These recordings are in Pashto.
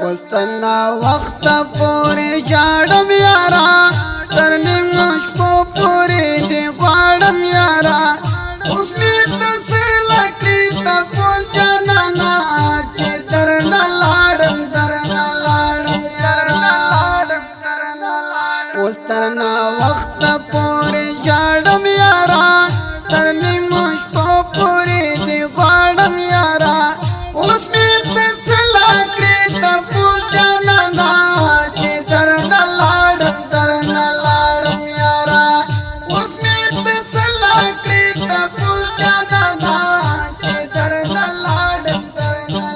وستنا وقت پوری جاڑم یارا ترنی مشکو پوری دی غواړم یارا اوس می تسلکی تا کول جانانا چې درنا لاړم یارا وستنا وقت پوری جاڑم یارا ترنی مشکو پوری دی غواړم یارا اوس می تسلکی تا کول جانانا چې درنا لاړم یارا اوس می تسلکی تا کول جانانا چې درنا لاړم یارا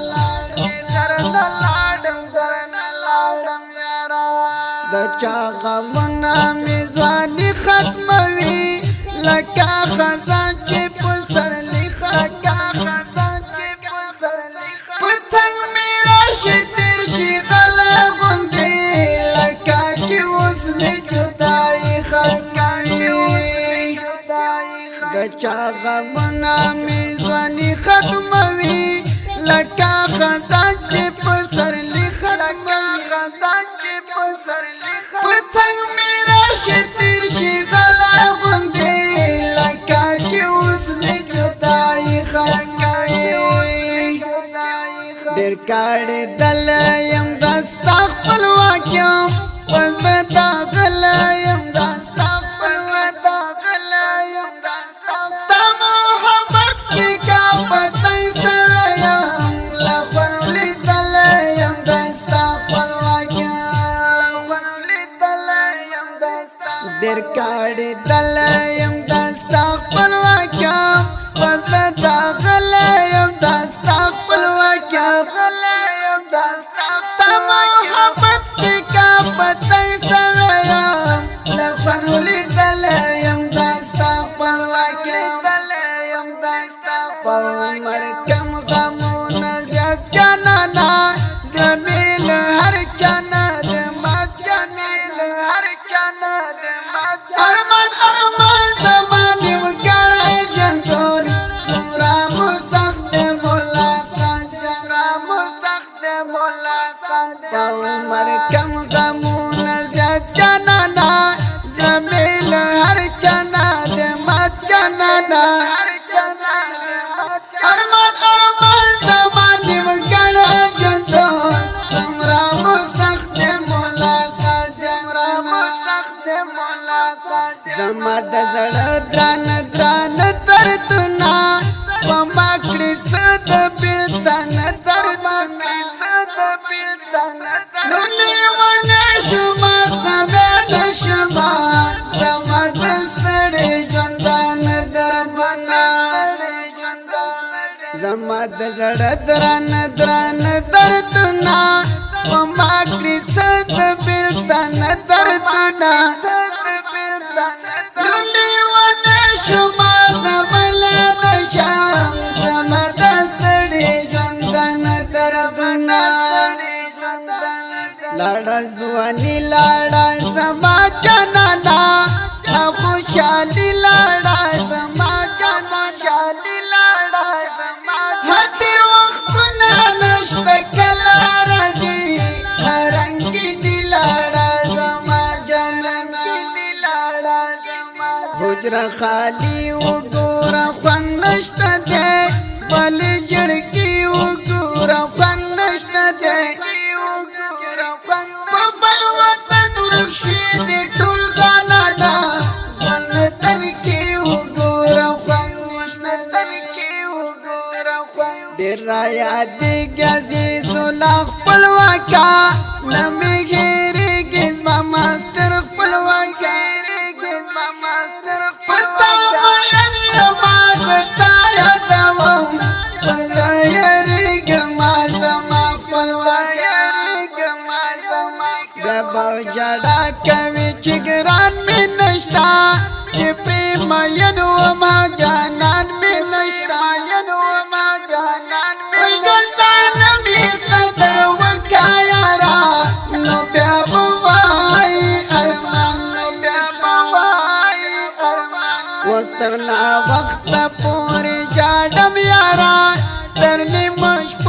د چا غمنا می ځواني ختموي لکه خزان چې په سر لیکه پڅنګ می راشي تیر شي غلا غوندې لکه چې اوس می جدای ختموي د چا غمنا می ځواني ختموي لکه خزان چې په سر لیکه پڅنګ می راشي تیر شي غلا غوندې لکه چې اوس می جدای ختموي ډېر کاړې دل یم دستا خپلواک یم پزړه داغلی یم دستا خپلواک ستا محبت کې کا پتنګ سره یم له خوند لیدلی یم دستا خپلواک ډېر کاړې دل یم دستا خپلواک یم پزړه داغلی یم دستا خپلواک ستا محبت کې کا پتنګ سره یم له خوند لیدلی یم دستا خپلواک په عمر کم غمونه زیات جانانا زړه مې له هر چا نه د مات ارمان زما نیمګړی ژوندون څومره مو سخت دی ملاقات په عمر کم غمونه زیات جانانا زړه مې له هر چا نه د مات جانانا ارمان زما نیمګړی ژوندون څومره مو سخت دی ملاقات زما د زړه دران دردونه په ما کړي څه د بېلتان دردونه نو لیونی شومه سمې نه شومه زما د ستړي ژوندان دردونه زما د زړه دران دردونه په ما کړي څه د بېلتان دردونه لیونی شومه زملی نشم زما د ستړي ژوندان دردونه لاړه ځواني لاړه زما جانانا خوشالي لاړه زما جانانا هر تیر وختونه نشته کله راځي رنګیني لاړه زما جانانا حجره خالی وګوره خوند نشته دی بلې جړکې وګوره خوند نشته دی په بل وطن ورک شوي دی ټول جانانا خوند ترکې وګوره خوند نشته دی ډېر رایادېږي عزیزو لا خپلواکه نه مې هېرېږي زما ماسټر خپلواکه پتا مین یما زتا یادوم پزړه یېرېږم زما خپلواک بیا به ژړا کوي چې ګران مې نشته چې پرې مین وما جانان مې نشته ګلدانه مې قدر وکړه یارا نو بیا به وایي ارمان وسترنا وقت پوری جاڑم یارا ترنی مشکل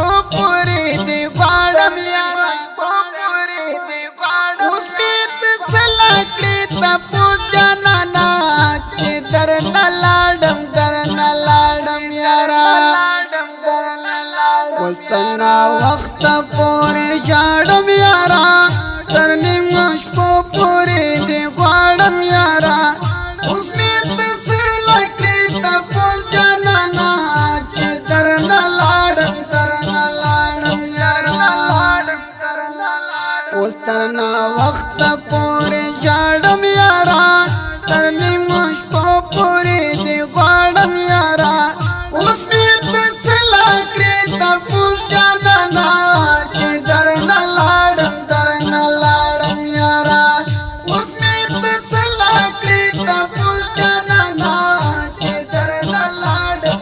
اوستنا وخت پورې جاړم یارا تر نیمو شپو پورې دې غواړم یارا اوس مې تسله کړې تپوس جانانا چې درنه لاړم یارا اوستنا وخت پورې جاړم یارا تر نیمو شپو پورې دې غواړم یارا اوس مې تسله کړې تپوس جانانا چې درنه لاړم یارا اوس مې تسله کړې تپوس جانانا چې درنه لاړم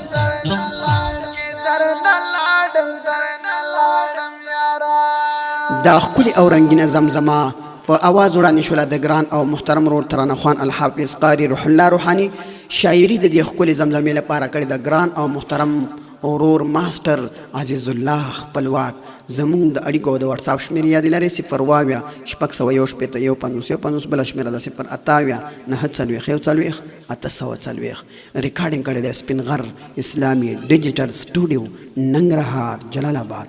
یارا. دا ښکلې او رنګینه زمزمه په اواز وړاندې شوله د ګران او محترم ورور ترانه خوان الحافظ قاری روح الله روحاني. شاعري د دې ښکلې زمزمې لپاره کړې د ګران او محترم ورور ماسټر عزیز الله خپلواک. زمونږ د اړیکو د واتساپ شمېرې یادې لرئ 0 22 بله شمېره ده 0 28 941 840. ریکارډینګ کړی د سپین غر اسلامي ډیجیټل سټوډیو ننګرهار جلال آباد.